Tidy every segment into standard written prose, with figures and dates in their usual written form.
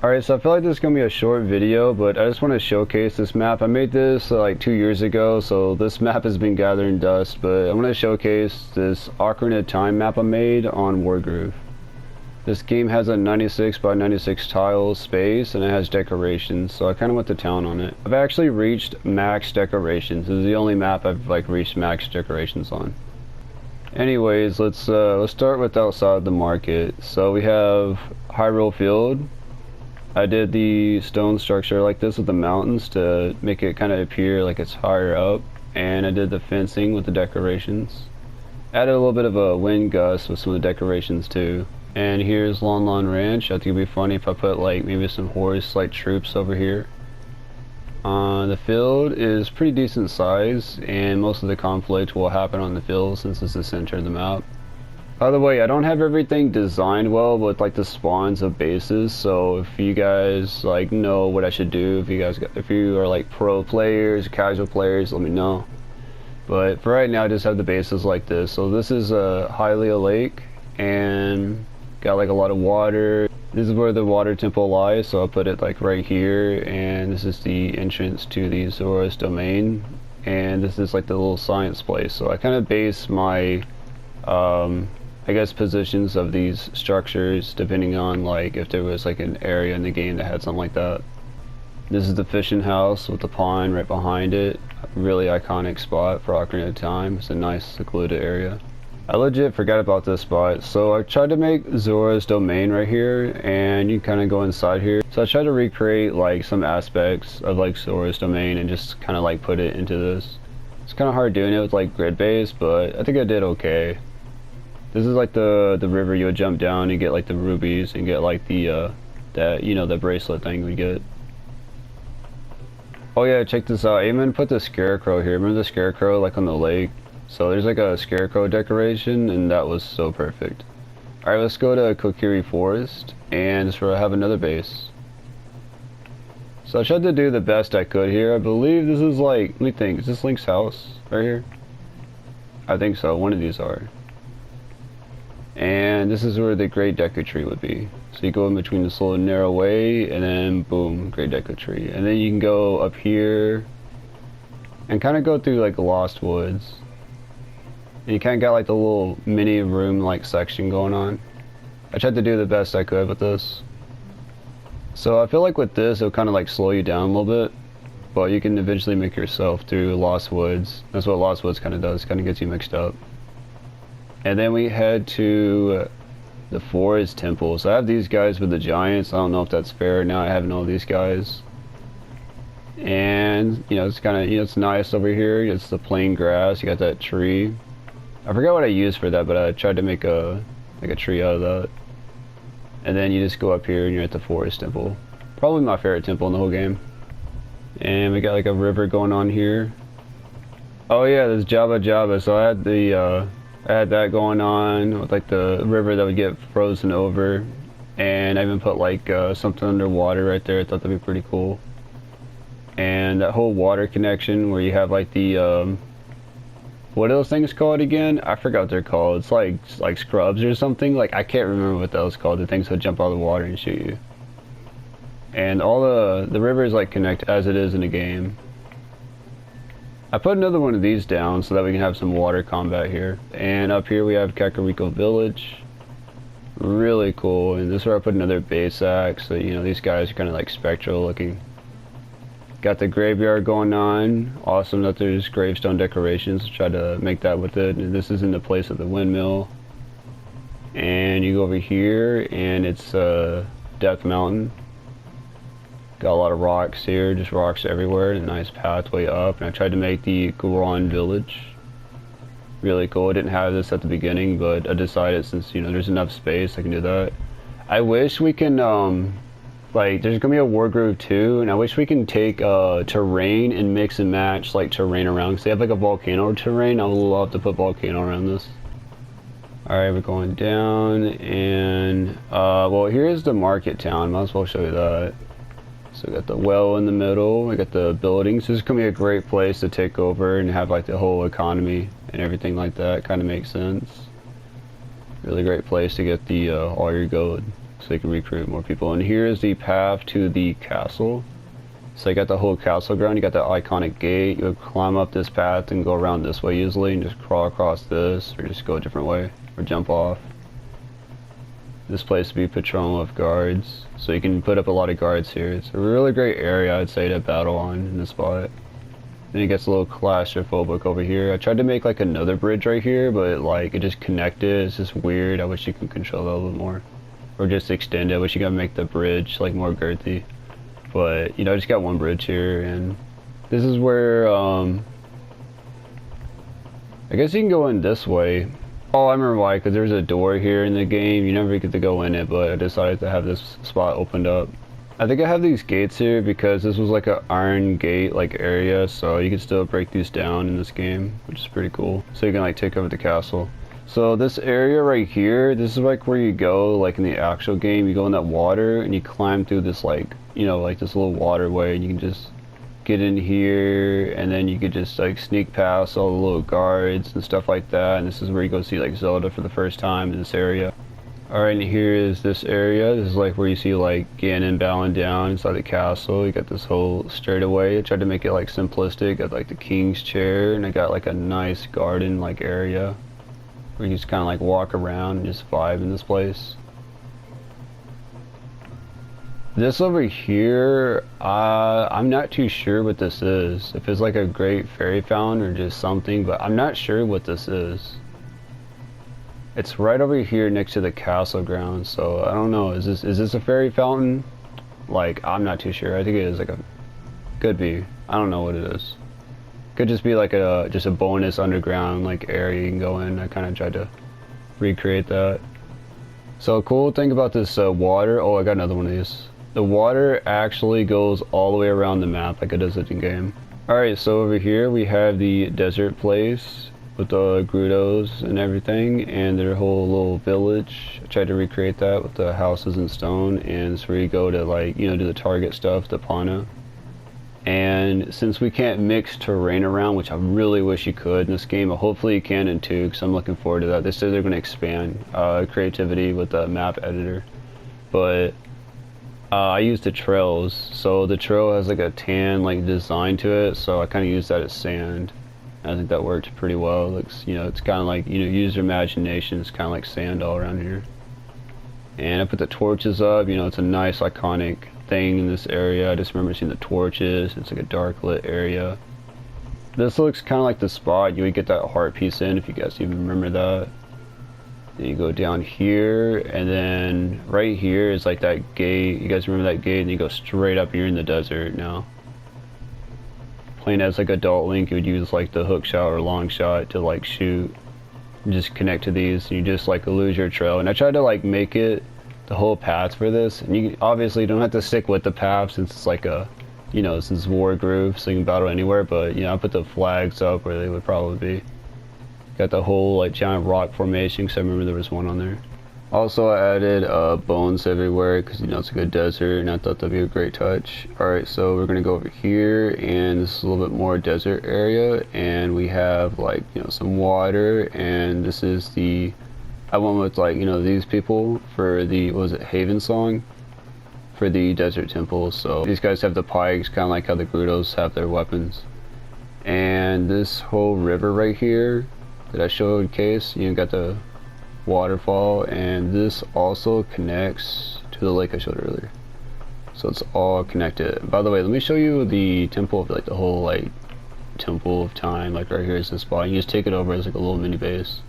Alright, so I feel like this is going to be a short video, but I just want to showcase this map. I made this like 2 years ago, so this map has been gathering dust, but I'm going to showcase this Ocarina of Time map I made on Wargroove. This game has a 96 by 96 tile space, and it has decorations, so I kind of went to town on it. I've actually reached max decorations. This is the only map I've like reached max decorations on. Anyways, let's start with outside the market. So we have Hyrule Field. I did the stone structure like this with the mountains to make it kind of appear like it's higher up, and I did the fencing with the decorations. Added a little bit of a wind gust with some of the decorations too. And here's Lon Lon Ranch. I think it'd be funny if I put like maybe some horse like troops over here. The field is pretty decent size, and most of the conflict will happen on the field since it's the center of the map. By the way, I don't have everything designed well with like the spawns of bases, so if you guys like know what I should do, if you are like pro players, casual players, let me know. But for right now, I just have the bases like this. So this is a Hyrule Lake, and got like a lot of water. This is where the water temple lies, so I'll put it like right here, and this is the entrance to the Zora's domain, and this is like the little science place. So I kind of base my I guess positions of these structures depending on like if there was like an area in the game that had something like that. This is the fishing house with the pond right behind it. Really iconic spot for Ocarina of Time. It's a nice secluded area. I legit forgot about this spot, so I tried to make Zora's domain right here, and you kind of go inside here. So I tried to recreate like some aspects of like Zora's domain and just kind of like put it into this. It's kind of hard doing it with like grid base, but I think I did okay. This is like the river you would jump down and get like the rubies and get like the that, you know, the bracelet thing we get. Oh yeah, check this out. I even put the scarecrow here. Remember the scarecrow like on the lake? So there's like a scarecrow decoration, and that was so perfect. Alright, let's go to Kokiri Forest, and just have another base. So I tried to do the best I could here. I believe this is like, let me think, is this Link's house right here? I think so, one of these are. And this is where the Great Deku Tree would be. So you go in between this little narrow way, and then boom, Great Deku Tree. And then you can go up here and kind of go through like the Lost Woods. And you kind of got like the little mini room like section going on. I tried to do the best I could with this. So I feel like with this it'll kind of like slow you down a little bit, but you can eventually make yourself through Lost Woods. That's what Lost Woods kind of does, kind of gets you mixed up. And then we head to the Forest Temple. So I have these guys with the giants. I don't know if that's fair. Now I have all these guys. And, you know, it's kind of, you know, it's nice over here. It's the plain grass. You got that tree. I forgot what I used for that, but I tried to make a tree out of that. And then you just go up here and you're at the Forest Temple. Probably my favorite temple in the whole game. And we got like a river going on here. Oh yeah, there's Jabba Jabba. So I had the I had that going on with like the river that would get frozen over, and I even put like something underwater right there. I thought that'd be pretty cool. And that whole water connection where you have like the what are those things called again? I forgot what they're called. It's like scrubs or something. Like I can't remember what that was called. The things that jump out of the water and shoot you. And all the rivers like connect as it is in the game. I put another one of these down so that we can have some water combat here. And up here we have Kakariko Village. Really cool. And this is where I put another base axe. So, you know, these guys are kind of like spectral looking. Got the graveyard going on. Awesome that there's gravestone decorations. Try to make that with it. And this is in the place of the windmill. And you go over here and it's Death Mountain. Got a lot of rocks here, just rocks everywhere, and a nice pathway up. And I tried to make the Goron village. Really cool. I didn't have this at the beginning, but I decided since, you know, there's enough space, I can do that. I wish we can, like, there's gonna be a Wargroove 2, and I wish we can take terrain and mix and match, like, terrain around. Because they have, like, a volcano terrain. I would love to put volcano around this. Alright, we're going down, and, well, here's the market town. Might as well show you that. So we got the well in the middle, we got the buildings. This is going to be a great place to take over and have like the whole economy and everything like that. Kind of makes sense. Really great place to get the all your gold. so you can recruit more people. And here is the path to the castle. So you got the whole castle ground, you got that iconic gate. You would climb up this path and go around this way usually and just crawl across this, or just go a different way, or jump off. This place to be patrol with guards, so you can put up a lot of guards here. It's a really great area, I'd say, to battle on in this spot. Then it gets a little claustrophobic over here. I tried to make like another bridge right here, but like it just connected. It's just weird. I wish you could control that a little bit more, or just extend it. I wish you could make the bridge like more girthy. But you know, I just got one bridge here, and this is where I guess you can go in this way. Oh, I remember why, because there's a door here in the game. You never get to go in it, but I decided to have this spot opened up. I think I have these gates here because this was like an iron gate like area, so you can still break these down in this game, which is pretty cool. So you can like take over the castle. So this area right here, this is like where you go like in the actual game. You go in that water and you climb through this like, you know, like this little waterway, and you can just get in here, and then you could just like sneak past all the little guards and stuff like that. And this is where you go see like Zelda for the first time in this area. Alright, and here is this area. This is like where you see like Ganon bowing down inside the castle. You got this whole straightaway. I tried to make it like simplistic. Got like the king's chair, and I got like a nice garden like area where you just kind of like walk around and just vibe in this place. This over here, I'm not too sure what this is. If it's like a great fairy fountain or just something, but I'm not sure what this is. It's right over here next to the castle grounds, so I don't know. Is this a fairy fountain? Like, I'm not too sure. I think it is like a, could be. I don't know what it is. Could just be like just a bonus underground like area you can go in. I kind of tried to recreate that. So cool thing about this water. Oh, I got another one of these. The water actually goes all the way around the map like it does in game. Alright, so over here we have the desert place with the Grudos and everything, and their whole little village. I tried to recreate that with the houses in stone, and it's where you go to like, you know, do the target stuff, the Pana. And since we can't mix terrain around, which I really wish you could in this game, hopefully you can in 2, because I'm looking forward to that. They said they're going to expand creativity with the map editor. But I used the trails, so the trail has like a tan like design to it, so I kind of used that as sand. I think that worked pretty well. It looks, you know, it's kind of like, you know, use your imagination. It's kind of like sand all around here. And I put the torches up. You know, it's a nice iconic thing in this area. I just remember seeing the torches. It's like a dark lit area. This looks kind of like the spot you would get that heart piece in, if you guys even remember that. Then you go down here, and then right here is like that gate. You guys remember that gate? And you go straight up. You're in the desert now. Playing as like adult Link, you would use like the hook shot or long shot to like shoot and just connect to these, and you just like lose your trail. And I tried to like make it the whole path for this, and you obviously don't have to stick with the path since it's like a, you know, since Wargroove, so you can battle anywhere. But you know, I put the flags up where they would probably be. Got the whole like giant rock formation, because I remember there was one on there. Also, I added bones everywhere because, you know, it's a good desert, and I thought that'd be a great touch. Alright, so we're gonna go over here, and this is a little bit more desert area, and we have like, you know, some water, and this is the, I went with like, you know, these people for the, what was it, Haven song for the desert temple. So these guys have the pikes, kind of like how the Grudos have their weapons. And this whole river right here that I showed Case, you know, got the waterfall, and this also connects to the lake I showed earlier, so it's all connected. By the way, let me show you the temple of like the whole like temple of time. Like right here is the spot. You just take it over as like a little mini base.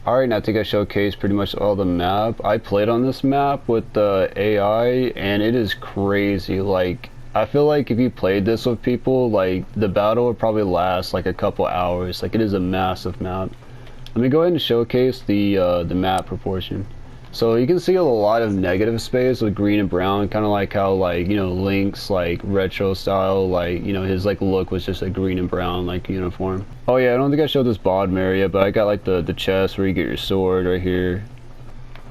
Alright, now I think I showcased pretty much all the map. I played on this map with the AI, and it is crazy. Like, I feel like if you played this with people, like the battle would probably last like a couple hours. Like, it is a massive map. Let me go ahead and showcase the map proportion. So you can see a lot of negative space with green and brown, kind of like how, like, you know, Link's like retro style, like, you know, his like look was just a green and brown like uniform. Oh yeah, I don't think I showed this bottom area, but I got like the chest where you get your sword right here.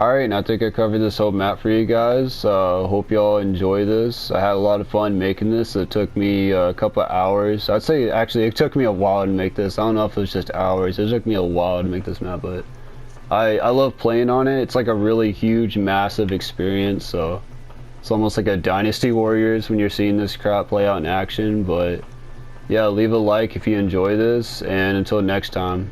Alright, now I think I covered this whole map for you guys. Hope y'all enjoy this. I had a lot of fun making this. It took me a couple of hours. I'd say actually it took me a while to make this. I don't know if it was just hours. It took me a while to make this map, but I love playing on it. It's like a really huge, massive experience, so it's almost like a Dynasty Warriors when you're seeing this crap play out in action. But yeah, leave a like if you enjoy this, and until next time.